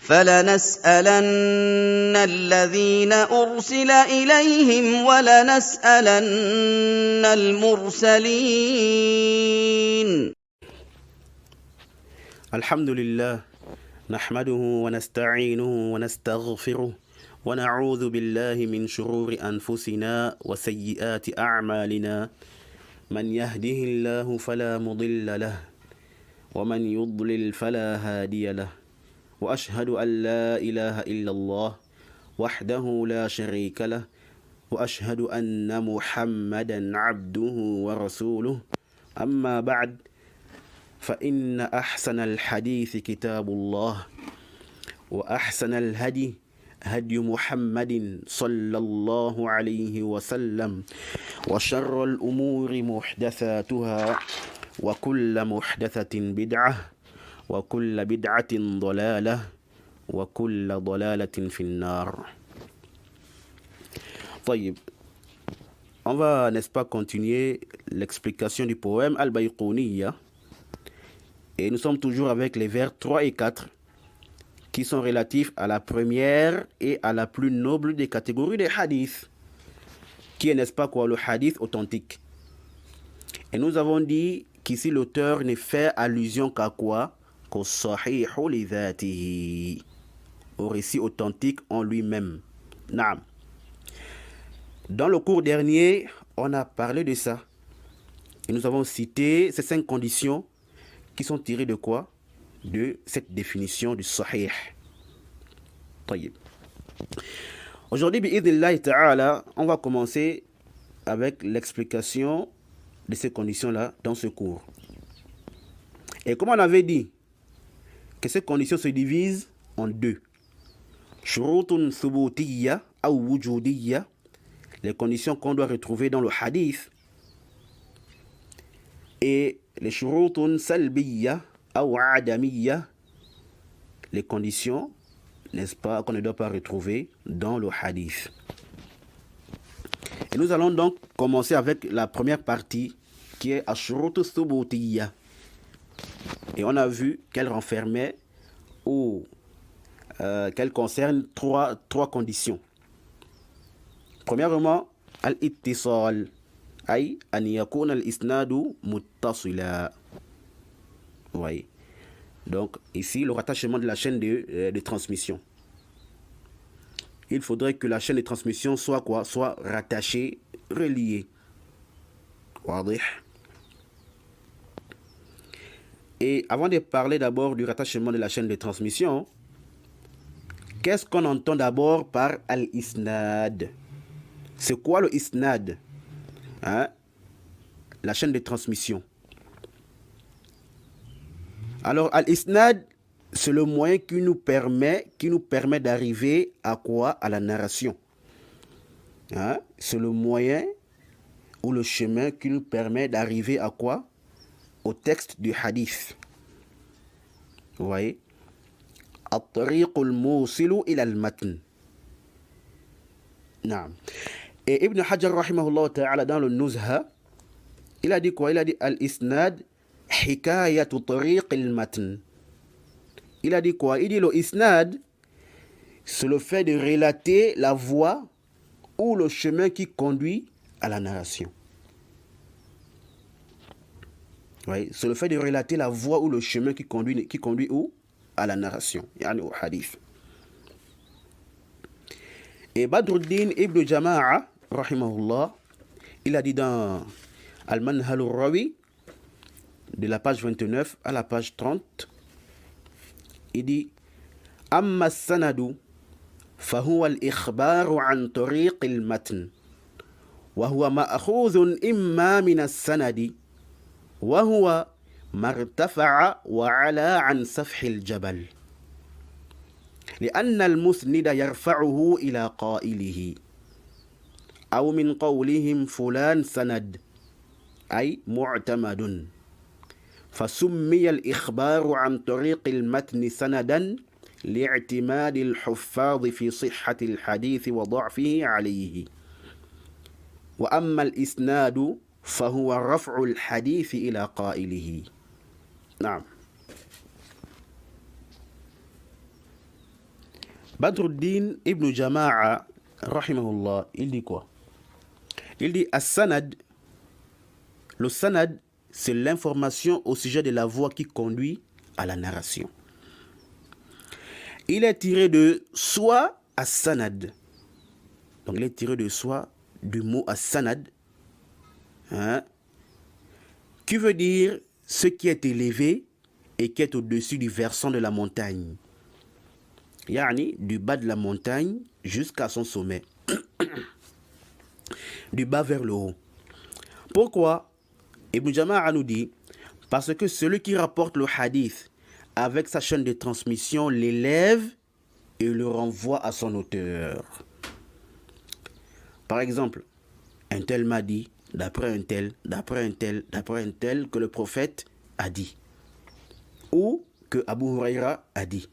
فَلَنَسْأَلَنَّ الَّذِينَ أُرْسِلَ إِلَيْهِمْ وَلَنَسْأَلَنَّ الْمُرْسَلِينَ. الحمد لله نحمده ونستعينه ونستغفره ونعوذ بالله من شرور أنفسنا وسيئات أعمالنا من يهده الله فلا مضل له ومن يضلل فلا هادي له وأشهد أن لا إله إلا الله وحده لا شريك له وأشهد أن محمدا عبده ورسوله أما بعد فإن أحسن الحديث كتاب الله وأحسن الهدي هدي محمد صلى الله عليه وسلم وشر الأمور محدثاتها وكل محدثة بدعة وكل بدعة ضلالة وكل ضلالة في النار. طيب, on va, n'est-ce pas, continuer l'explication du poème Al-Bayqouniya. Et nous sommes toujours avec les vers 3 et 4 qui sont relatifs à la première et à la plus noble des catégories des hadiths, qui est, n'est-ce pas, quoi, le hadith authentique. Et nous avons dit qu'ici l'auteur ne fait allusion qu'à quoi? Qu'au sahihu li dhatihi, au récit authentique en lui-même. Naam. Dans le cours dernier, on a parlé de ça. Et nous avons cité ces 5 conditions qui sont tirées de quoi? De cette définition du sahih. Tayyib. Aujourd'hui, bi'idhnillahi ta'ala, on va commencer avec l'explication de ces conditions-là dans ce cours. Et comme on avait dit que ces conditions se divisent en 2. Shurutun thubutiyya ou wujudiyya, les conditions qu'on doit retrouver dans le hadith, et les shurutun salbiyya ou adamiyya, les conditions, n'est-ce pas, qu'on ne doit pas retrouver dans le hadith. Et nous allons donc commencer avec la première partie qui est ashurut thubutiyya. Et on a vu qu'elle renfermait ou qu'elle concerne trois conditions. Premièrement, al-ittisal, ay an yakuna al-isnadu muttasila. Oui. Donc ici, le rattachement de la chaîne de transmission. Il faudrait que la chaîne de transmission soit quoi? Soit rattachée, reliée. Wadih. Et avant de parler d'abord du rattachement de la chaîne de transmission, qu'est-ce qu'on entend d'abord par al-isnad? C'est quoi le isnad? La chaîne de transmission. Alors, al-isnad, c'est le moyen qui nous permet d'arriver à quoi? À la narration. C'est le moyen ou le chemin qui nous permet d'arriver à quoi? Au texte du hadith. Vous voyez? At-tariq al-musilu ila al-matn. Naam. Et Ibn Hajar rahimahullah ta'ala dans le Nuzha, il a dit quoi? Il a dit al-isnad hikayatu tariq al-matn. Il a dit quoi? Il dit le isnad, c'est le fait de relater la voie ou le chemin qui conduit à la narration. Oui, c'est le fait de relater la voie ou le chemin qui conduit où? À la narration, yani au hadith. Et Badruddin ibn Jama'a, rahimahullah, il a dit dans Al-Manhal al-Rawi, de la page 29 à la page 30, il dit Amma as-sanadu fahuwa al-ikhbaru an tariq al-matn wa huwa ma'khudhun imma min as-sanadi وهو ما ارتفع وعلى عن سفح الجبل لأن المسند يرفعه إلى قائله أو من قولهم فلان سند أي معتمد فسمي الإخبار عن طريق المتن سندا لاعتماد الحفاظ في صحة الحديث وضعفه عليه وأما الإسناد فهو رفع الحديث إلى قائله. نعم. Badruddin ibn Jama'a, rahimahullah, il dit quoi? Il dit as-sanad. Le sanad, c'est l'information au sujet de la voie qui conduit à la narration. Il est tiré de soit as-sanad. Donc il est tiré de soit du mot as-sanad, qui veut dire ce qui est élevé et qui est au-dessus du versant de la montagne. Yani, du bas de la montagne jusqu'à son sommet. Du bas vers le haut. Pourquoi? Ibn Jama'a nous dit, parce que celui qui rapporte le hadith avec sa chaîne de transmission l'élève et le renvoie à son auteur. Par exemple, un tel m'a dit, d'après un tel, d'après un tel, d'après un tel, que le prophète a dit. Ou que Abu Huraira a dit.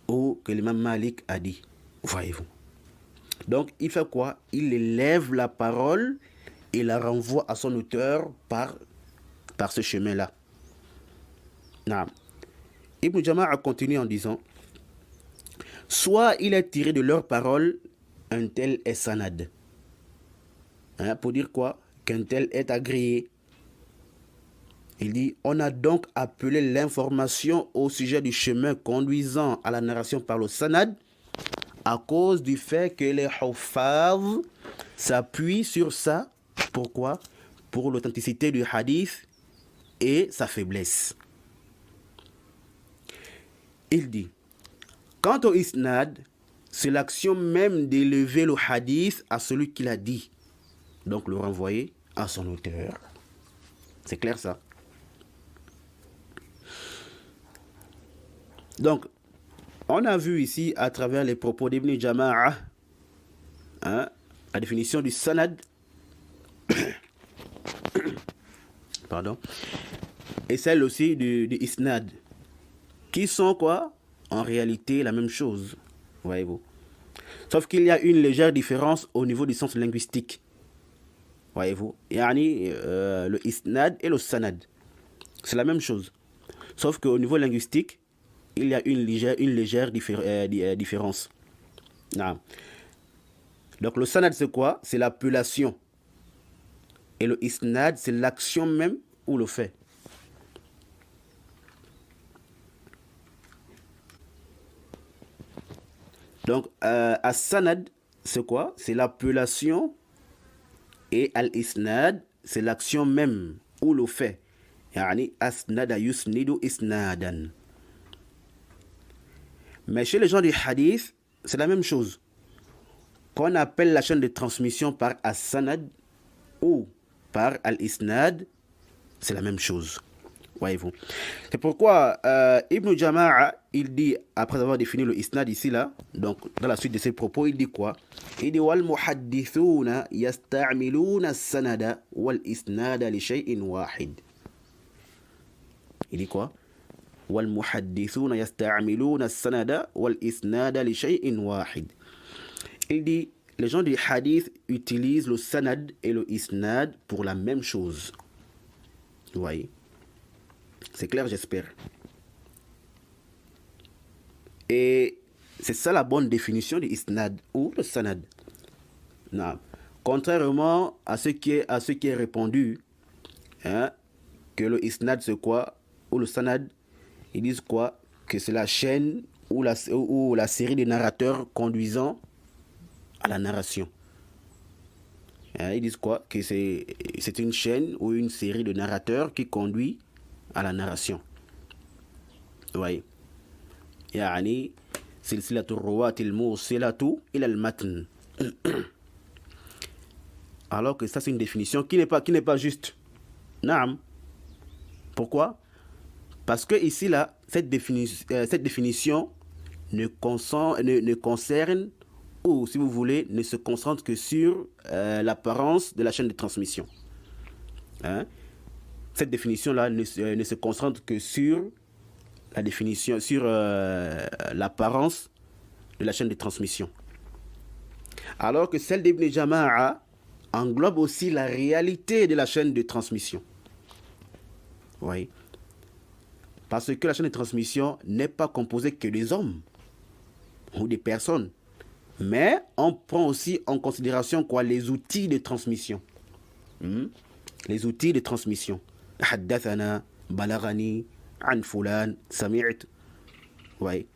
Ou que l'imam Malik a dit. Voyez-vous. Donc, il fait quoi? Il élève la parole et la renvoie à son auteur par ce chemin-là. Non. Ibn Jama'a continue en disant, soit il est tiré de leurs paroles, un tel est sanad. Pour dire quoi? Qu'un tel est agréé. Il dit, on a donc appelé l'information au sujet du chemin conduisant à la narration par le sanad à cause du fait que les huffaz s'appuient sur ça. Pourquoi? Pour l'authenticité du hadith et sa faiblesse. Il dit, quant au isnad, c'est l'action même d'élever le hadith à celui qui l'a dit. Donc le renvoyer à son auteur. C'est clair ça? Donc, on a vu ici, à travers les propos d'Ibn Jama'a, la définition du sanad, pardon, et celle aussi du isnad, qui sont quoi? En réalité la même chose, voyez-vous. Sauf qu'il y a une légère différence au niveau du sens linguistique, voyez-vous. Yani, le isnad et le sanad, c'est la même chose. Sauf qu'au niveau linguistique, il y a une légère différence. Non. Donc le sanad c'est quoi? C'est l'appellation. Et le isnad c'est l'action même ou le fait. Donc as-sanad c'est quoi? C'est l'appellation. Et al-isnad c'est l'action même ou le fait. Yani asnada yusnidu isnadan. Mais chez les gens du hadith, c'est la même chose. Qu'on appelle la chaîne de transmission par as-sanad ou par al-isnad, c'est la même chose. Voyez-vous. C'est pourquoi Ibn Jama'a, il dit, après avoir défini le isnad ici, là, donc dans la suite de ses propos, il dit quoi? Il dit wal muhaddithuna yasta'miluna as-sanada wal isnada li shay'in wahid. Il dit quoi? والمحدثون يستعملون السند والإسناد لشيء واحد. Il dit, les gens du hadith utilisent le sanad et le isnad pour la même chose. Vous voyez? C'est clair, j'espère. Et c'est ça la bonne définition du isnad ou le sanad. Non. Contrairement à ce qui est répandu, que le isnad c'est quoi? Ou le sanad, ils disent quoi? Que c'est la chaîne ou la série de narrateurs conduisant à la narration. Ils disent quoi? Que c'est une chaîne ou une série de narrateurs qui conduit à la narration. Vous voyez? يعني سلسلة الرواة الموصلة إلى المتن. Alors que ça c'est une définition qui n'est pas juste. Naam. Pourquoi? Parce que ici là, cette définition ne concerne, ou si vous voulez, ne se concentre que sur l'apparence de la chaîne de transmission. Cette définition là ne se concentre que sur la définition, sur l'apparence de la chaîne de transmission. Alors que celle d'Ibn Jama'a englobe aussi la réalité de la chaîne de transmission. Vous voyez? Parce que la chaîne de transmission n'est pas composée que des hommes. ou des personnes. Mais on prend aussi en considération quoi? Les outils de transmission. Les outils de transmission. Haddathana, balagani, an fulan, sami'at. Ouais.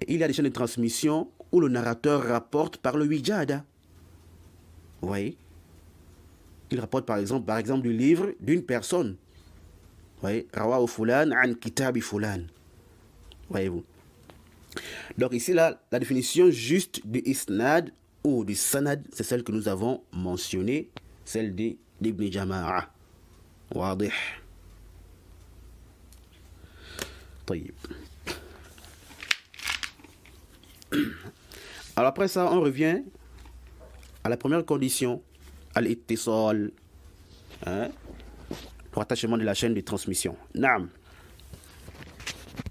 Il y a des chaînes de transmission où le narrateur rapporte par le wijada. Vous voyez? Il rapporte par exemple du livre d'une personne. Vous voyez? Rawahu fulan an kitabi fulan. Voyez-vous? Donc ici, là, la définition juste du isnad ou du sanad, c'est celle que nous avons mentionnée, celle d'Ibn Jama'a. Wadih. طيب. Alors après ça, on revient à la première condition, al-ittisal, le rattachement de la chaîne de transmission. Naam.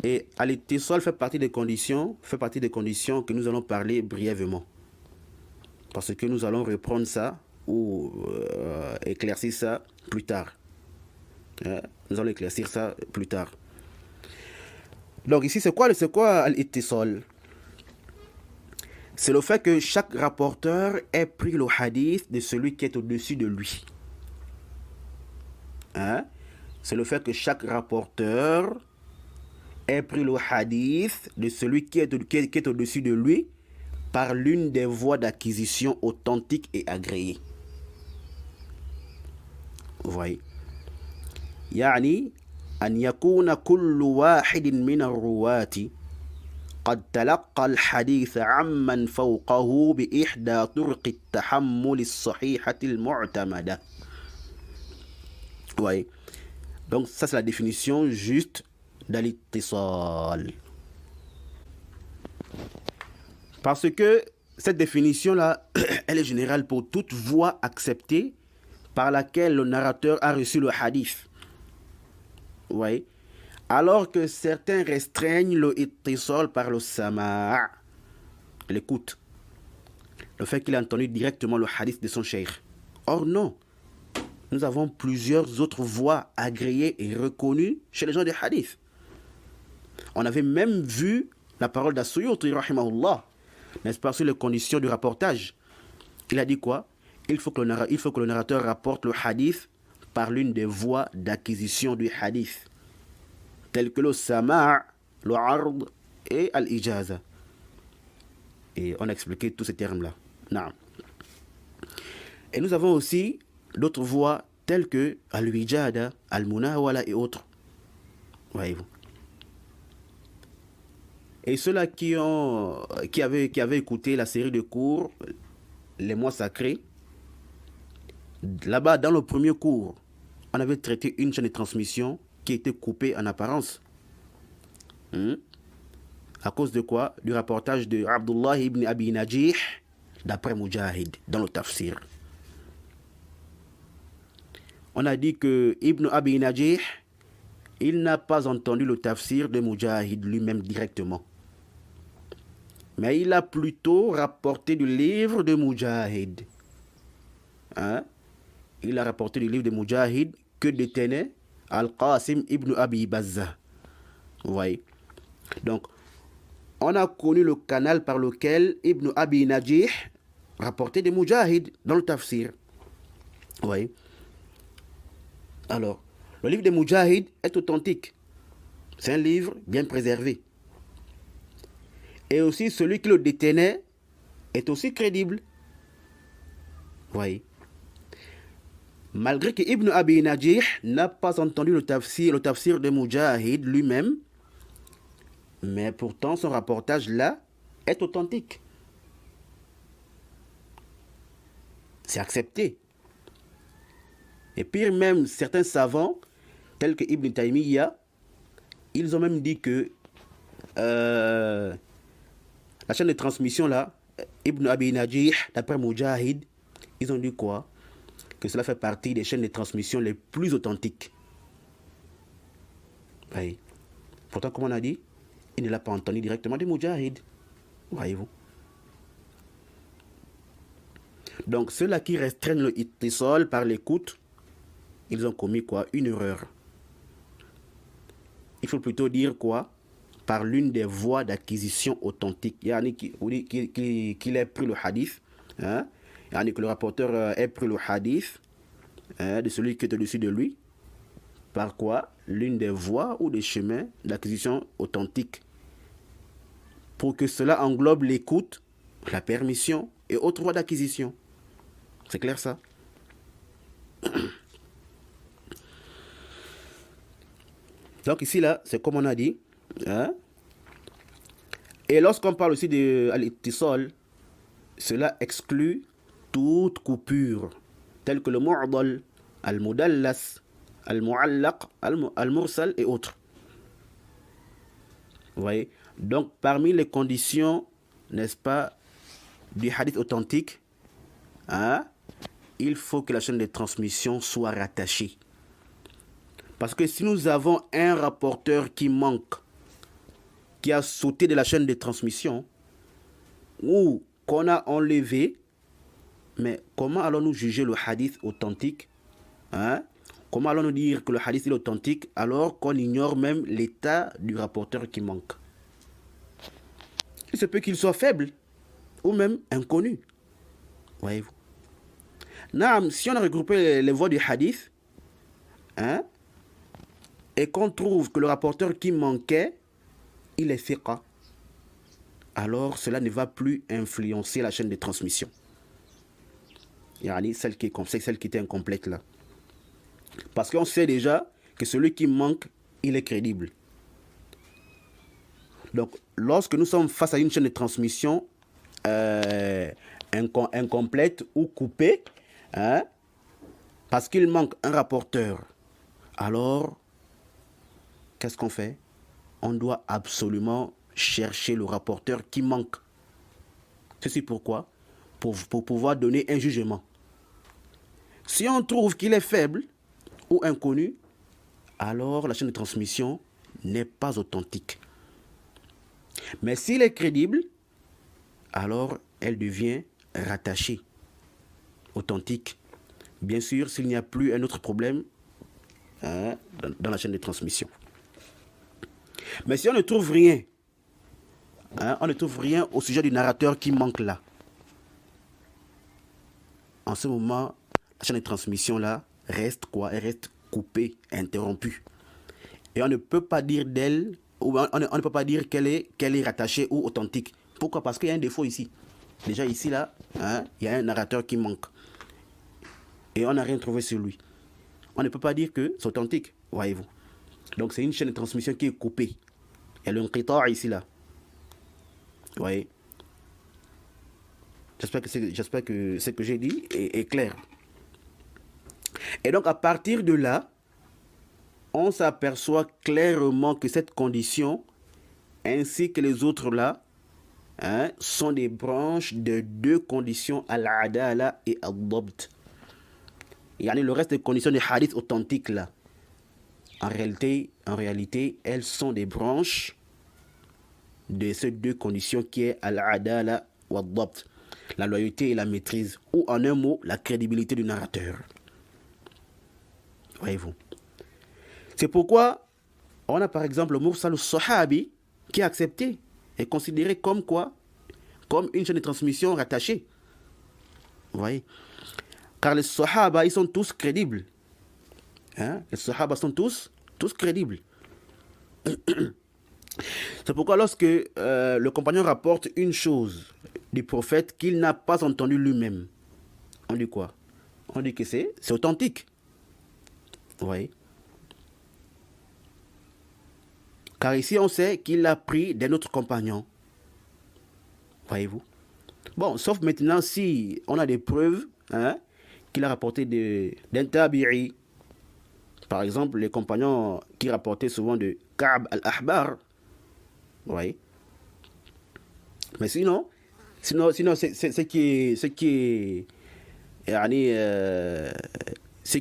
Et al-ittisal fait partie des conditions que nous allons parler brièvement. Parce que nous allons reprendre ça ou éclaircir ça plus tard. Nous allons éclaircir ça plus tard. Donc ici, c'est quoi al-ittisal? C'est le fait que chaque rapporteur ait pris le hadith de celui qui est au-dessus de lui. C'est le fait que chaque rapporteur ait pris le hadith de celui qui est au-dessus de lui par l'une des voies d'acquisition authentiques et agréées. Vous voyez? يعني أن يكون كل واحد من الرواة قد تلقى الحديث عمن فوقه بإحدى طرق التحمل الصحيحة المعتمدة. Oui. Donc ça c'est la définition juste d'al-ittisal. Parce que cette définition-là, elle est générale pour toute voie acceptée par laquelle le narrateur a reçu le hadith. Oui. Alors que certains restreignent le ittisal par le sama', l'écoute, le fait qu'il a entendu directement le hadith de son cheikh. Or non, nous avons plusieurs autres voies agréées et reconnues chez les gens des hadiths. On avait même vu la parole d'As-Suyuti, rahimahullah, n'est-ce pas, sur les conditions du rapportage. Il a dit quoi? Il faut que le narrateur rapporte le hadith par l'une des voies d'acquisition du hadith, telles que le sama', le ard et al-ijaza. Et on a expliqué tous ces termes-là. Non. Et nous avons aussi d'autres voies telles que al-wijada, al-munawala et autres. Voyez-vous. Et ceux-là qui avaient écouté la série de cours Les mois sacrés, là-bas, dans le premier cours, on avait traité une chaîne de transmission qui était coupée en apparence. À cause de quoi? Du rapportage de Abdullah ibn Abi Najih, d'après Mujahid, dans le tafsir. On a dit que Ibn Abi Najih, il n'a pas entendu le tafsir de Mujahid lui-même directement. Mais il a plutôt rapporté du livre de Mujahid. Il a rapporté du livre de Mujahid que détenait Al-Qasim ibn Abi Bazza. Vous voyez? Donc, on a connu le canal par lequel Ibn Abi Najih rapportait de Mujahid dans le tafsir. Vous voyez? Alors, le livre de Mujahid est authentique. C'est un livre bien préservé. Et aussi, celui qui le détenait est aussi crédible. Vous voyez? Malgré que Ibn Abi Najih n'a pas entendu le tafsir de Mujahid lui-même, mais pourtant son rapportage là est authentique. C'est accepté. Et pire même, certains savants, tels que Ibn Taymiyyah, ils ont même dit que la chaîne de transmission là, Ibn Abi Najih, d'après Mujahid, ils ont dit quoi? Que cela fait partie des chaînes de transmission les plus authentiques. Oui. Pourtant, comme on a dit, il ne l'a pas entendu directement de Mujahid. Voyez-vous. Donc, ceux-là qui restreignent le ittisal par l'écoute, ils ont commis quoi? Une erreur. Il faut plutôt dire quoi? par l'une des voies d'acquisition authentique. Yani qu'il ait pris le hadith, hein? Yani que le rapporteur ait pris le hadith de celui qui est au-dessus de lui. Par quoi? L'une des voies ou des chemins d'acquisition authentique. Pour que cela englobe l'écoute, la permission et autres voies d'acquisition. C'est clair ça? Donc ici là, c'est comme on a dit. Hein? Et lorsqu'on parle aussi de al-ittisal, cela exclut toute coupure, telle que le mu'dal, al-mudallas, al-mu'allaq, al-mursal et autres. Vous voyez? Donc parmi les conditions, n'est-ce pas, du hadith authentique, hein, il faut que la chaîne de transmission soit rattachée. Parce que si nous avons un rapporteur qui manque, qui a sauté de la chaîne de transmission, ou qu'on a enlevé, mais comment allons-nous juger le hadith authentique, hein? Comment allons-nous dire que le hadith est authentique alors qu'on ignore même l'état du rapporteur qui manque? Il se peut qu'il soit faible ou même inconnu. Voyez-vous? Naam, si on a regroupé les voies du hadith, hein, et qu'on trouve que le rapporteur qui manquait, il est fiqa, alors cela ne va plus influencer la chaîne de transmission. Yani celle qui était incomplète là. Parce qu'on sait déjà que celui qui manque, il est crédible. Donc, lorsque nous sommes face à une chaîne de transmission incomplète ou coupée, hein, parce qu'il manque un rapporteur, alors, qu'est-ce qu'on fait? On doit absolument chercher le rapporteur qui manque. Ceci pourquoi? Pour pouvoir donner un jugement. Si on trouve qu'il est faible ou inconnu, alors la chaîne de transmission n'est pas authentique. Mais s'il est crédible, alors elle devient rattachée, authentique. Bien sûr, s'il n'y a plus un autre problème dans la chaîne de transmission. Mais si on ne trouve rien, on ne trouve rien au sujet du narrateur qui manque là, en ce moment, la chaîne de transmission là reste quoi? Elle reste coupée, interrompue. Et on ne peut pas dire d'elle, ou on ne peut pas dire qu'elle est rattachée ou authentique. Pourquoi? Parce qu'il y a un défaut ici. Déjà ici là, il y a un narrateur qui manque. Et on n'a rien trouvé sur lui. On ne peut pas dire que c'est authentique, voyez-vous. Donc c'est une chaîne de transmission qui est coupée. Il y a l'inqita' ici là. Vous voyez? J'espère que ce que j'ai dit est clair. Et donc à partir de là, on s'aperçoit clairement que cette condition, ainsi que les autres là, sont des branches de deux conditions, al-adala et al-dabt. Le reste des conditions des hadiths authentiques là, en réalité, elles sont des branches de ces deux conditions qui est al-adala ou al-dabt, la loyauté et la maîtrise, ou en un mot, la crédibilité du narrateur. Voyez-vous? C'est pourquoi on a par exemple le mursal al-sahabi qui est accepté et considéré comme quoi? Comme une chaîne de transmission rattachée. Vous voyez? Car les sahaba, ils sont tous crédibles. Les sahaba sont tous crédibles. C'est pourquoi lorsque le compagnon rapporte une chose du prophète qu'il n'a pas entendu lui-même, on dit quoi? On dit que c'est authentique. Vous voyez? Car ici, on sait qu'il l'a pris d'un autre compagnon. Voyez-vous? Bon, sauf maintenant si on a des preuves qu'il a rapporté d'un tabi'i. Par exemple, les compagnons qui rapportaient souvent de Ka'b al-Ahbar. Vous voyez? Mais sinon c'est ce qui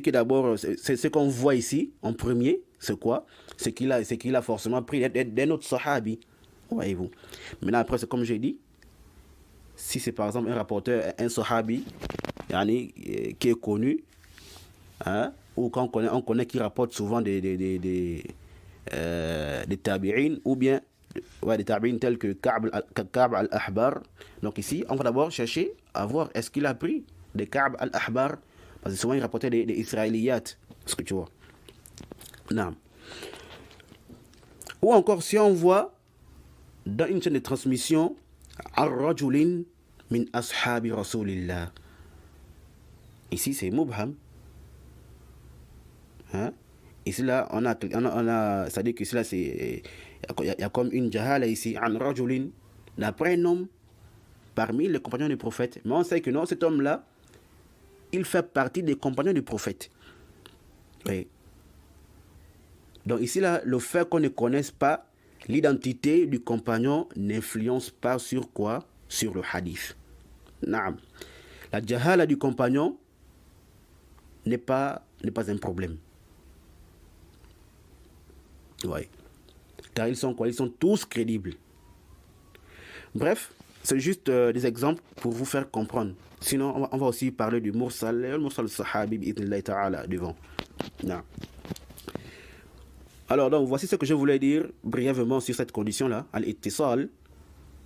est d'abord, c'est ce qu'on voit ici en premier, c'est quoi? C'est qu'il a forcément pris d'un autre sahabi. Voyez-vous? Maintenant après, c'est comme j'ai dit, si c'est par exemple un rapporteur, un sahabi qui est connu, ou qu'on connaît, on connaît qui rapporte souvent des tabi'in, ou bien des tabi'in tels que Ka'b al-Ahbar. Donc ici, on va d'abord chercher à voir est-ce qu'il a pris de Ka'b al-Ahbar, parce que souvent il rapportait des Israéliyat, ce que tu vois. Non. Ou encore si on voit dans une chaîne de transmission ar-rajulin min ashabi rasulillah. Ici c'est mubham. Hein? Ici là on a c'est-à-dire que ici là c'est il y a comme une jahala ici an rajulin, d'après un homme parmi les compagnons du prophète, mais on sait que non, cet homme là il fait partie des compagnons du prophète. Oui. Donc ici là, le fait qu'on ne connaisse pas l'identité du compagnon n'influence pas sur quoi? Sur le hadith. Naam. La jahala du compagnon n'est pas un problème. Oui. Car ils sont quoi? Ils sont tous crédibles. Bref, c'est juste des exemples pour vous faire comprendre. Sinon, on va aussi parler du mursal, le mursal sahabi bi'idhnillahi ta'ala devant. Non. Alors, donc, voici ce que je voulais dire brièvement sur cette condition-là, al-ittisal.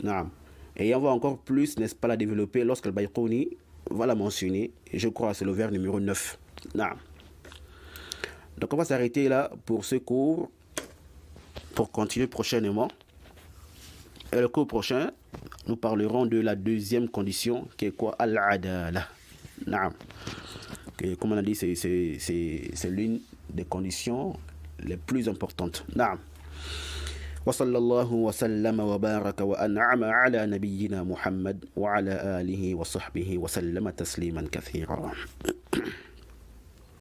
Non. Et on va encore plus, n'est-ce pas, la développer lorsque le Bayqouni va la mentionner. Je crois que c'est le vers numéro 9. Non. Donc, on va s'arrêter là pour ce cours, pour continuer prochainement. Et le cours prochain, nous parlerons de la deuxième condition, qui est quoi? Al-adala. Naam. Comme on a dit, c'est l'une des conditions les plus importantes. Naam. Wa sallallahu wa sallama wa baraka wa an'ama ala nabiyyina Muhammad wa ala alihi wa sahbihi wa sallama tasliman kathira.